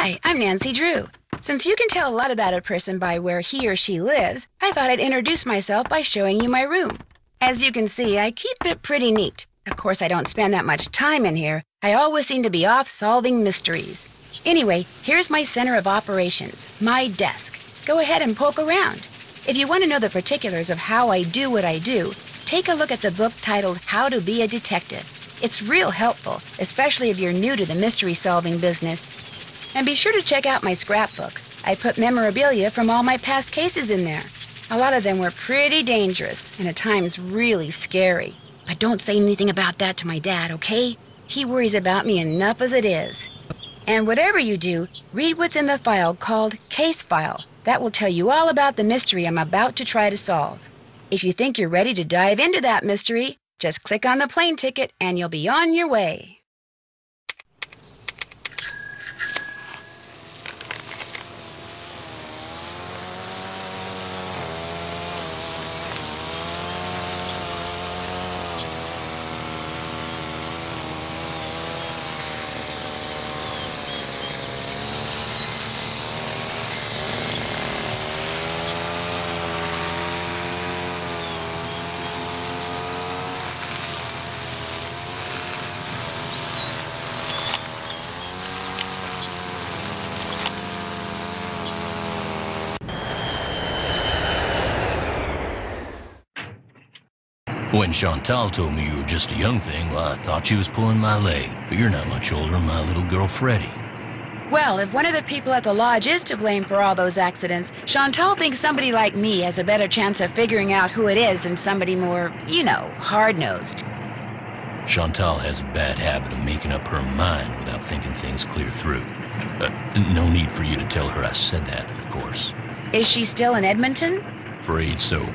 Hi, I'm Nancy Drew. Since you can tell a lot about a person by where he or she lives, I thought I'd introduce myself by showing you my room. As you can see, I keep it pretty neat. Of course, I don't spend that much time in here. I always seem to be off solving mysteries. Anyway, here's my center of operations, my desk. Go ahead and poke around. If you want to know the particulars of how I do what I do, take a look at the book titled How to Be a Detective. It's real helpful, especially if you're new to the mystery-solving business. And be sure to check out my scrapbook. I put memorabilia from all my past cases in there. A lot of them were pretty dangerous and at times really scary. But don't say anything about that to my dad, okay? He worries about me enough as it is. And whatever you do, read what's in the file called Case File. That will tell you all about the mystery I'm about to try to solve. If you think you're ready to dive into that mystery, just click on the plane ticket and you'll be on your way. When Chantal told me you were just a young thing, well, I thought she was pulling my leg. But you're not much older than my little girl, Freddie. Well, if one of the people at the lodge is to blame for all those accidents, Chantal thinks somebody like me has a better chance of figuring out who it is than somebody more, hard-nosed. Chantal has a bad habit of making up her mind without thinking things clear through. No need for you to tell her I said that, of course. Is she still in Edmonton? Afraid so.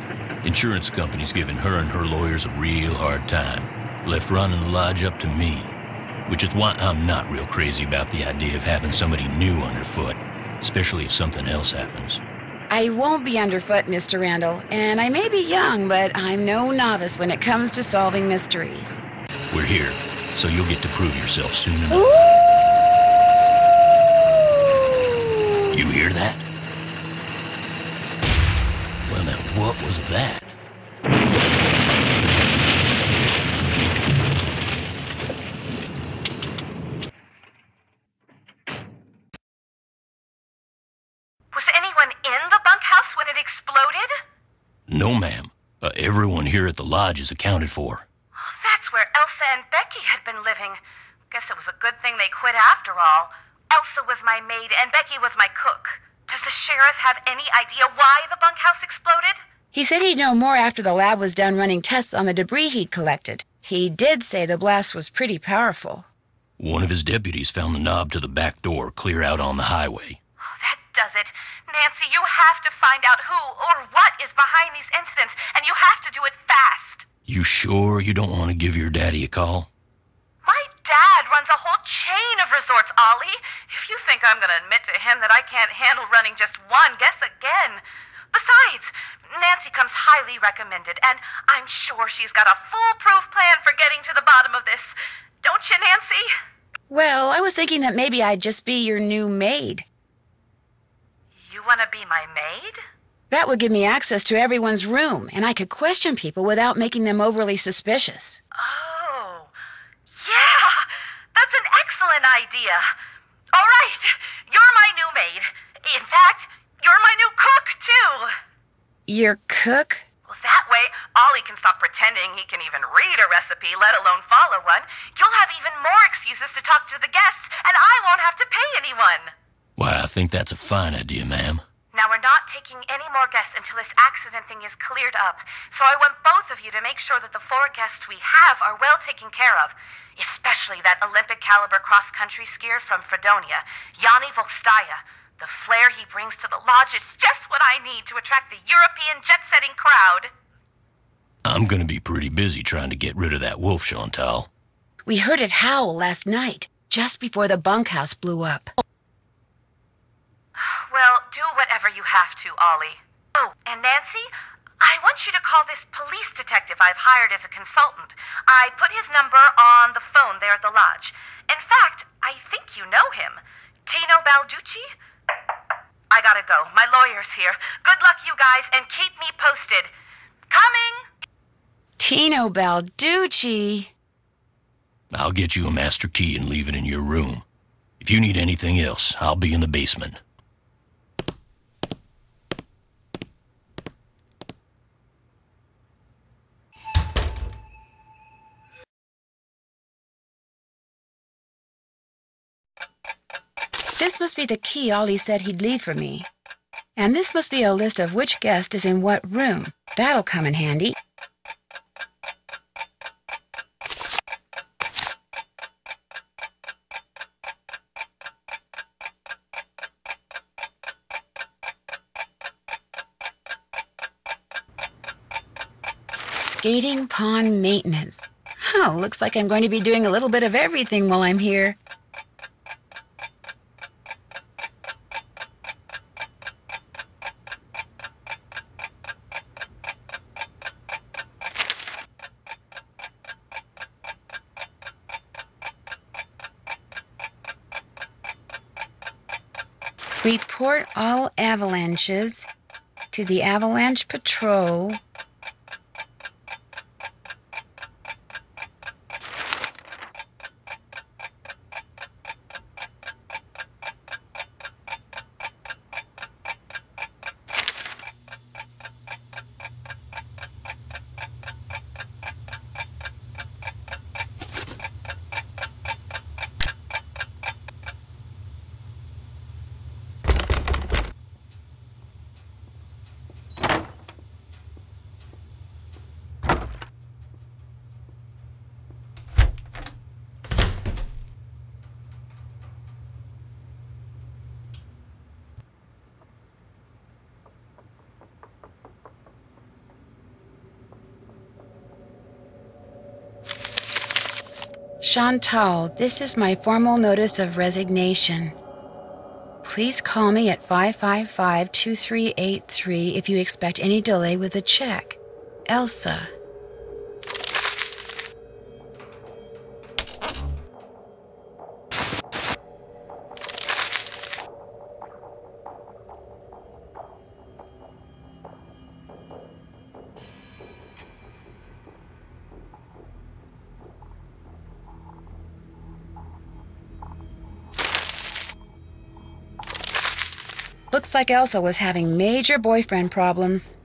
Insurance company's giving her and her lawyers a real hard time. Left running the lodge up to me. Which is why I'm not real crazy about the idea of having somebody new underfoot, especially if something else happens. I won't be underfoot, Mr. Randall, and I may be young, but I'm no novice when it comes to solving mysteries. We're here, so you'll get to prove yourself soon enough. Ooh. You hear that? Well, now, what was that? Was anyone in the bunkhouse when it exploded? No, ma'am. Everyone here at the lodge is accounted for. That's where Elsa and Becky had been living. Guess it was a good thing they quit after all. Elsa was my maid and Becky was my cook. Does the sheriff have any idea why the bunkhouse exploded? He said he'd know more after the lab was done running tests on the debris he'd collected. He did say the blast was pretty powerful. One of his deputies found the knob to the back door clear out on the highway. Oh, that does it. Nancy, you have to find out who or what is behind these incidents, and you have to do it fast. You sure you don't want to give your daddy a call? My dad runs a whole chain of resorts, Ollie. If you think I'm going to admit to him that I can't handle running just one, guess again. Besides, Nancy comes highly recommended, and I'm sure she's got a foolproof plan for getting to the bottom of this. Don't you, Nancy? Well, I was thinking that maybe I'd just be your new maid. You want to be my maid? That would give me access to everyone's room, and I could question people without making them overly suspicious. Oh, yeah, that's an excellent idea. All right, you're my new maid. In fact, you're my new cook, too. Your cook? Well, that way, Ollie can stop pretending he can even read a recipe, let alone follow one. You'll have even more excuses to talk to the guests, and I won't have to pay anyone. Why, I think that's a fine idea, ma'am. Now, we're not taking any more guests until this accident thing is cleared up. So I want both of you to make sure that the 4 guests we have are well taken care of. Especially that Olympic-caliber cross-country skier from Fredonia, Yanni Volstaya. The flair he brings to the lodge is just what I need to attract the European jet-setting crowd. I'm gonna be pretty busy trying to get rid of that wolf, Chantal. We heard it howl last night, just before the bunkhouse blew up. Well, do whatever you have to, Ollie. Oh, and Nancy, I want you to call this police detective I've hired as a consultant. I put his number on the phone there at the lodge. In fact, I think you know him. Tino Balducci? I gotta go. My lawyer's here. Good luck, you guys, and keep me posted. Coming! Tino Balducci. I'll get you a master key and leave it in your room. If you need anything else, I'll be in the basement. This must be the key Ollie said he'd leave for me. And this must be a list of which guest is in what room. That'll come in handy. Skating pond maintenance. Oh, looks like I'm going to be doing a little bit of everything while I'm here. Report all avalanches to the Avalanche Patrol. Chantal, this is my formal notice of resignation. Please call me at 555-2383 if you expect any delay with the check. Elsa. Looks like Elsa was having major boyfriend problems.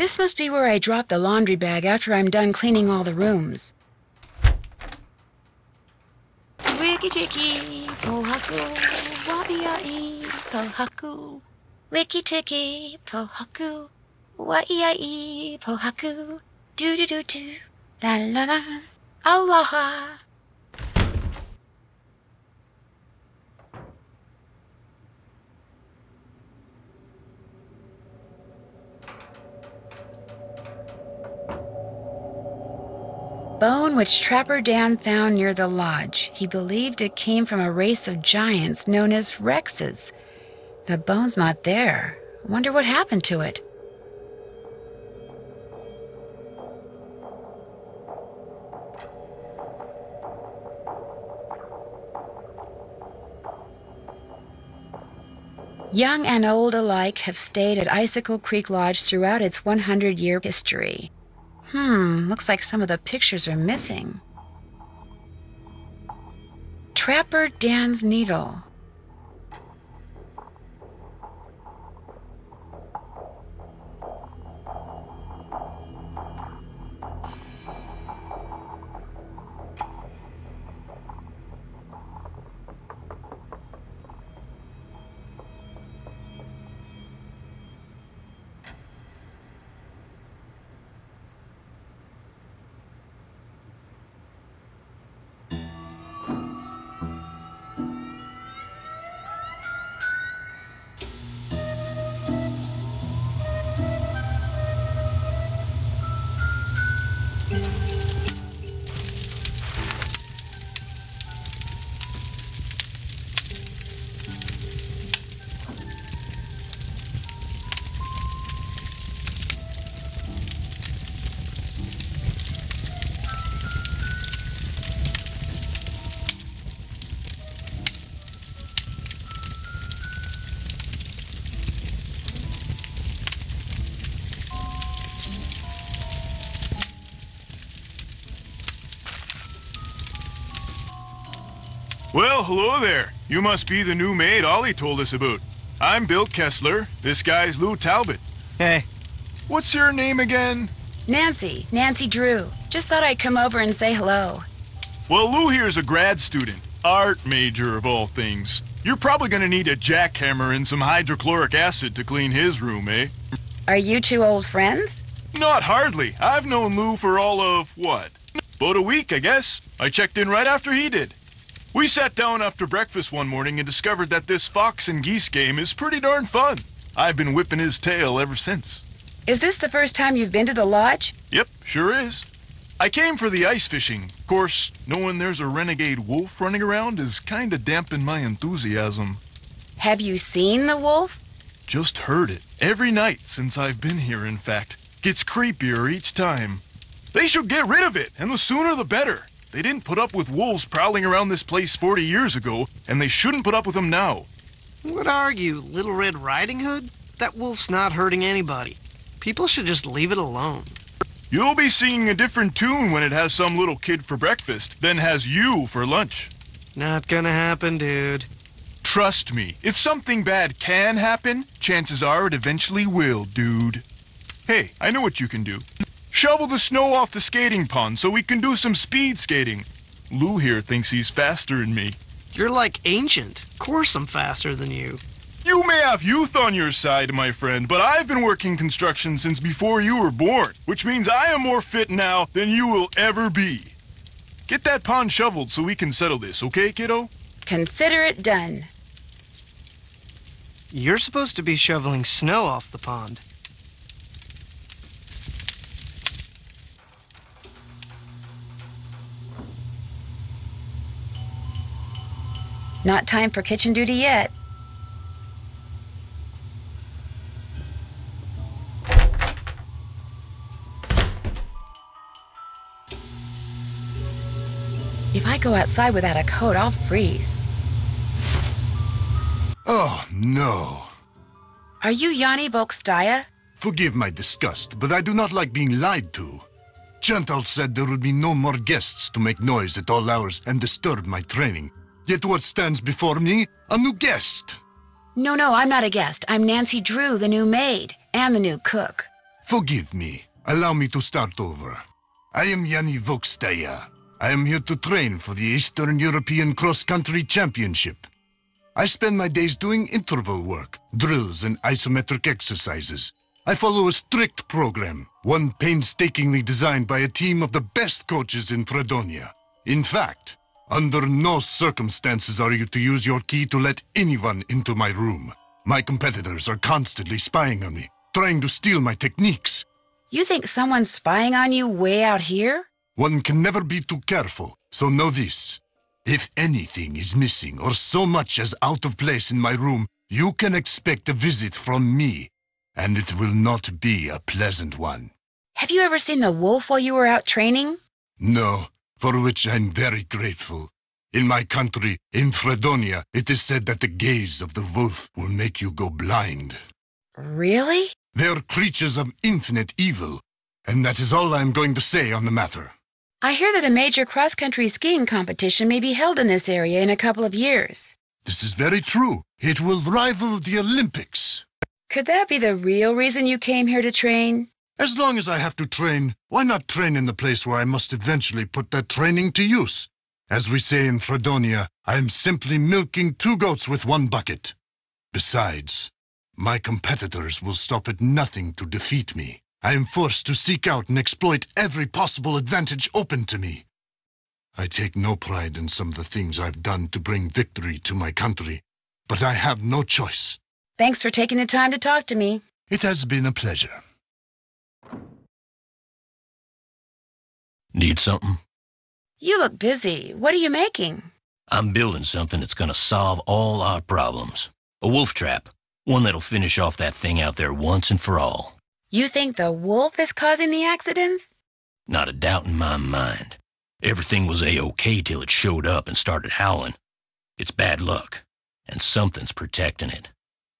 This must be where I drop the laundry bag after I'm done cleaning all the rooms. Wiki-tiki, pohaku, wa-ia-i, pohaku. Wiki-tiki, pohaku, wa-ia-i, pohaku. Do-do-do-do, la-la-la, aloha. Bone which Trapper Dan found near the lodge. He believed it came from a race of giants known as Rexes. The bone's not there. I wonder what happened to it. Young and old alike have stayed at Icicle Creek Lodge throughout its 100-year history. Looks like some of the pictures are missing. Trapper Dan's needle. Well, hello there. You must be the new maid Ollie told us about. I'm Bill Kessler. This guy's Lou Talbot. Hey. What's your name again? Nancy Drew. Just thought I'd come over and say hello. Well, Lou here's a grad student. Art major, of all things. You're probably gonna need a jackhammer and some hydrochloric acid to clean his room, eh? Are you two old friends? Not hardly. I've known Lou for all of, what? About a week, I guess. I checked in right after he did. We sat down after breakfast one morning and discovered that this fox and geese game is pretty darn fun. I've been whipping his tail ever since. Is this the first time you've been to the lodge? Yep, sure is. I came for the ice fishing. Of course, knowing there's a renegade wolf running around is kinda dampened my enthusiasm. Have you seen the wolf? Just heard it. Every night since I've been here, in fact. Gets creepier each time. They should get rid of it, and the sooner the better. They didn't put up with wolves prowling around this place 40 years ago, and they shouldn't put up with them now. What are you, Little Red Riding Hood? That wolf's not hurting anybody. People should just leave it alone. You'll be singing a different tune when it has some little kid for breakfast, then has you for lunch. Not gonna happen, dude. Trust me, if something bad can happen, chances are it eventually will, dude. Hey, I know what you can do. Shovel the snow off the skating pond so we can do some speed skating. Lou here thinks he's faster than me. You're like ancient. Of course I'm faster than you. You may have youth on your side, my friend, but I've been working construction since before you were born, which means I am more fit now than you will ever be. Get that pond shoveled so we can settle this, okay, kiddo? Consider it done. You're supposed to be shoveling snow off the pond. Not time for kitchen duty yet. If I go outside without a coat, I'll freeze. Oh, no. Are you Yanni Volkstaya? Forgive my disgust, but I do not like being lied to. Chantal said there would be no more guests to make noise at all hours and disturb my training. Yet what stands before me? A new guest. No, I'm not a guest. I'm Nancy Drew, the new maid, and the new cook. Forgive me. Allow me to start over. I am Yanni Vokstaya. I am here to train for the Eastern European Cross Country Championship. I spend my days doing interval work, drills, and isometric exercises. I follow a strict program, one painstakingly designed by a team of the best coaches in Fredonia. In fact, under no circumstances are you to use your key to let anyone into my room. My competitors are constantly spying on me, trying to steal my techniques. You think someone's spying on you way out here? One can never be too careful, so know this. If anything is missing or so much as out of place in my room, you can expect a visit from me, and it will not be a pleasant one. Have you ever seen the wolf while you were out training? No, for which I'm very grateful. In my country, in Fredonia, it is said that the gaze of the wolf will make you go blind. Really? They are creatures of infinite evil, and that is all I am going to say on the matter. I hear that a major cross-country skiing competition may be held in this area in a couple of years. This is very true. It will rival the Olympics. Could that be the real reason you came here to train? As long as I have to train, why not train in the place where I must eventually put that training to use? As we say in Fredonia, I am simply milking 2 goats with 1 bucket. Besides, my competitors will stop at nothing to defeat me. I am forced to seek out and exploit every possible advantage open to me. I take no pride in some of the things I've done to bring victory to my country, but I have no choice. Thanks for taking the time to talk to me. It has been a pleasure. Need something? You look busy. What are you making? I'm building something that's gonna solve all our problems. A wolf trap. One that'll finish off that thing out there once and for all. You think the wolf is causing the accidents? Not a doubt in my mind. Everything was A-OK till it showed up and started howling. It's bad luck, and something's protecting it.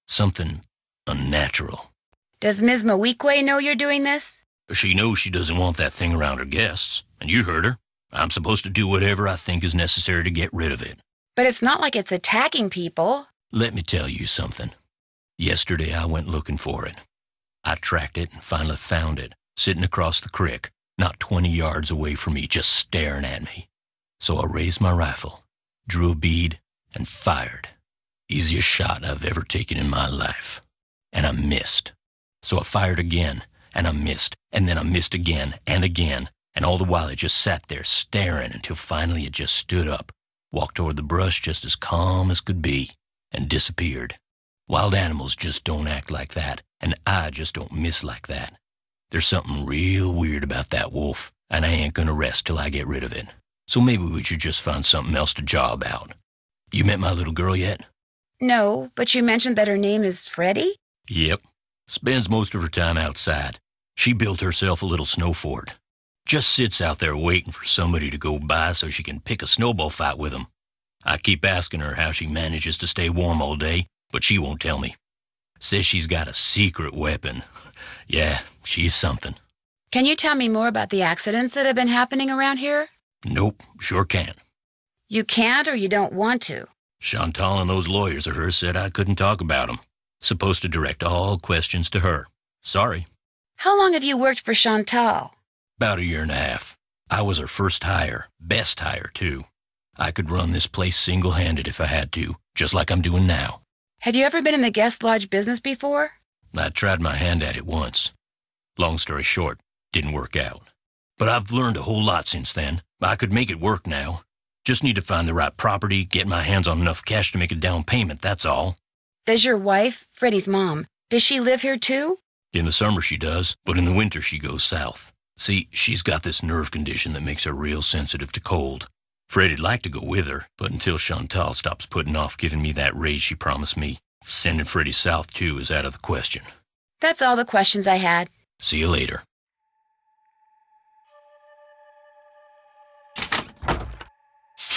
Something unnatural. Does Ms. Mawikwe know you're doing this? She knows she doesn't want that thing around her guests, and you heard her. I'm supposed to do whatever I think is necessary to get rid of it. But it's not like it's attacking people. Let me tell you something. Yesterday I went looking for it. I tracked it and finally found it, sitting across the creek, not 20 yards away from me, just staring at me. So I raised my rifle, drew a bead, and fired. Easiest shot I've ever taken in my life. And I missed. So I fired again, and I missed, and then I missed again, and all the while it just sat there staring until finally it just stood up, walked toward the brush just as calm as could be, and disappeared. Wild animals just don't act like that, and I just don't miss like that. There's something real weird about that wolf, and I ain't gonna rest till I get rid of it. So maybe we should just find something else to job out. You met my little girl yet? No, but you mentioned that her name is Freddie? Yep. Spends most of her time outside. She built herself a little snow fort. Just sits out there waiting for somebody to go by so she can pick a snowball fight with them. I keep asking her how she manages to stay warm all day, but she won't tell me. Says she's got a secret weapon. Yeah, she's something. Can you tell me more about the accidents that have been happening around here? Nope, sure can't. You can't or you don't want to? Chantal and those lawyers of hers said I couldn't talk about them. Supposed to direct all questions to her. Sorry. How long have you worked for Chantal? About 1.5 years. I was her first hire, best hire, too. I could run this place single-handed if I had to, just like I'm doing now. Have you ever been in the guest lodge business before? I tried my hand at it once. Long story short, didn't work out. But I've learned a whole lot since then. I could make it work now. Just need to find the right property, get my hands on enough cash to make a down payment, that's all. Does your wife, Freddie's mom, does she live here too? In the summer she does, but in the winter she goes south. See, she's got this nerve condition that makes her real sensitive to cold. Freddie'd like to go with her, but until Chantal stops putting off giving me that raise she promised me, sending Freddie south too is out of the question. That's all the questions I had. See you later.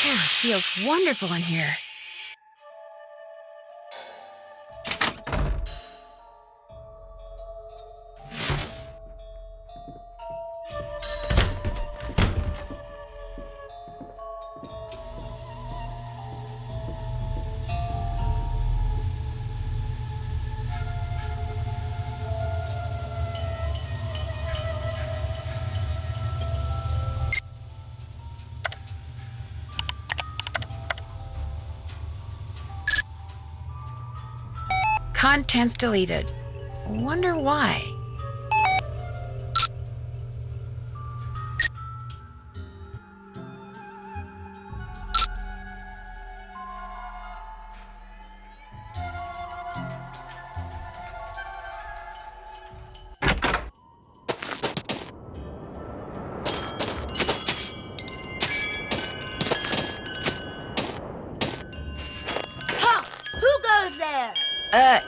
It feels wonderful in here. Contents deleted. Wonder why.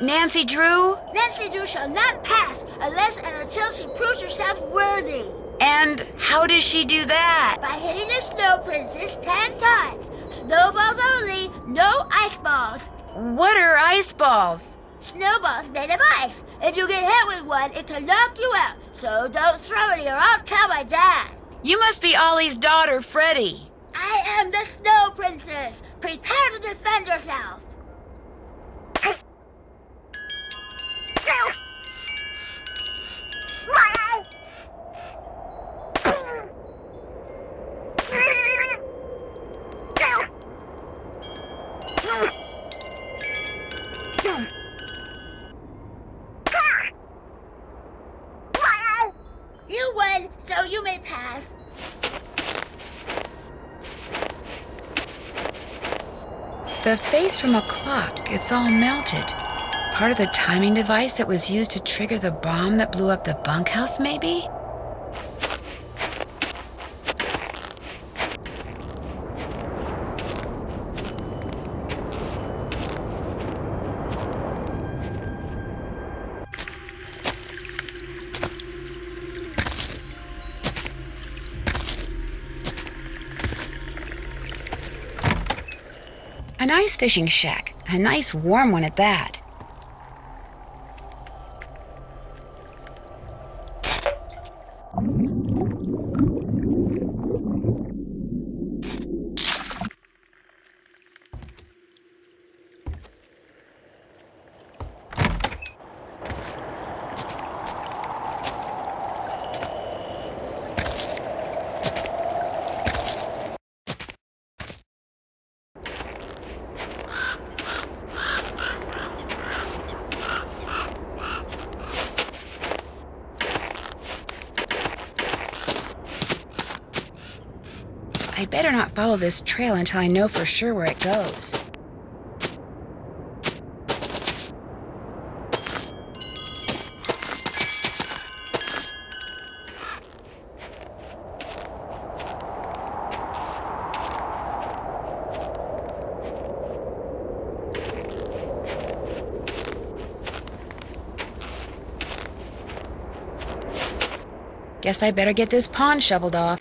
Nancy Drew? Nancy Drew shall not pass unless and until she proves herself worthy. And how does she do that? By hitting the Snow Princess 10 times. Snowballs only, no ice balls. What are ice balls? Snowballs made of ice. If you get hit with one, it can knock you out. So don't throw any or I'll tell my dad. You must be Ollie's daughter, Freddie. I am the Snow Princess. Prepare to defend yourself. You win, so you may pass. The face from a clock, it's all melted. Part of the timing device that was used to trigger the bomb that blew up the bunkhouse, maybe? An ice fishing shack. A nice warm one at that. I better not follow this trail until I know for sure where it goes. Guess I better get this pond shoveled off.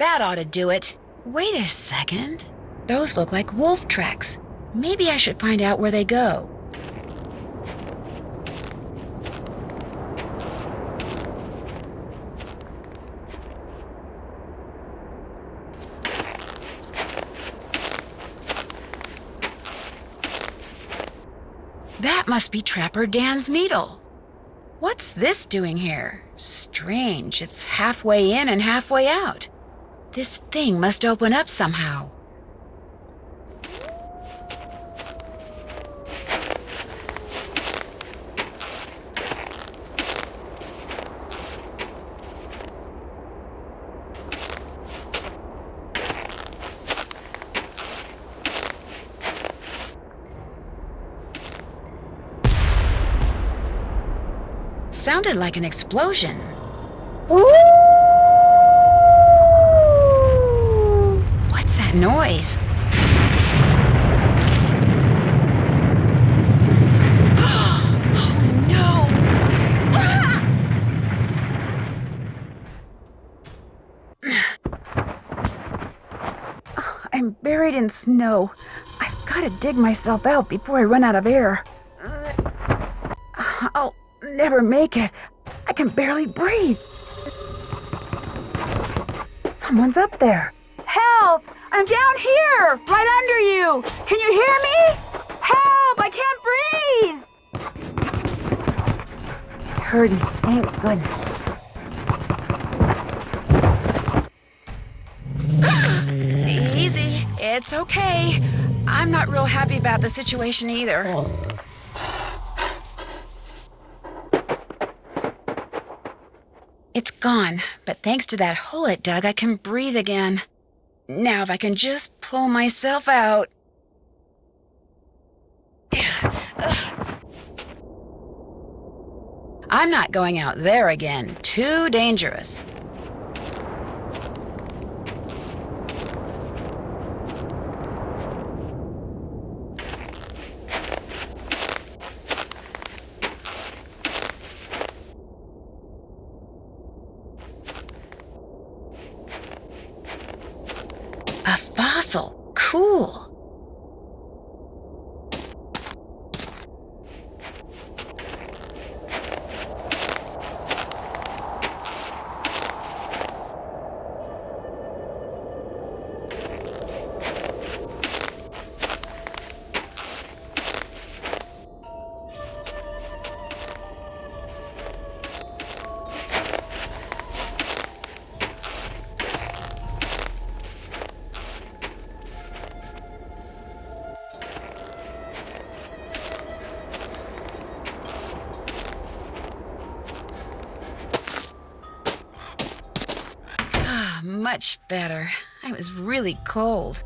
That ought to do it. Wait a second. Those look like wolf tracks. Maybe I should find out where they go. That must be Trapper Dan's needle. What's this doing here? Strange, it's halfway in and halfway out. This thing must open up somehow. Sounded like an explosion. What's that noise? Oh no! I'm buried in snow. I've got to dig myself out before I run out of air. I'll never make it. I can barely breathe. Someone's up there. Help! I'm down here, right under you. Can you hear me? Help! I can't breathe. You heard me. Thank goodness. Easy. It's okay. I'm not real happy about the situation either. It's gone, but thanks to that hole it dug, I can breathe again. Now if I can just pull myself out. I'm not going out there again. Too dangerous. A fossil. Cool. Much better. I was really cold.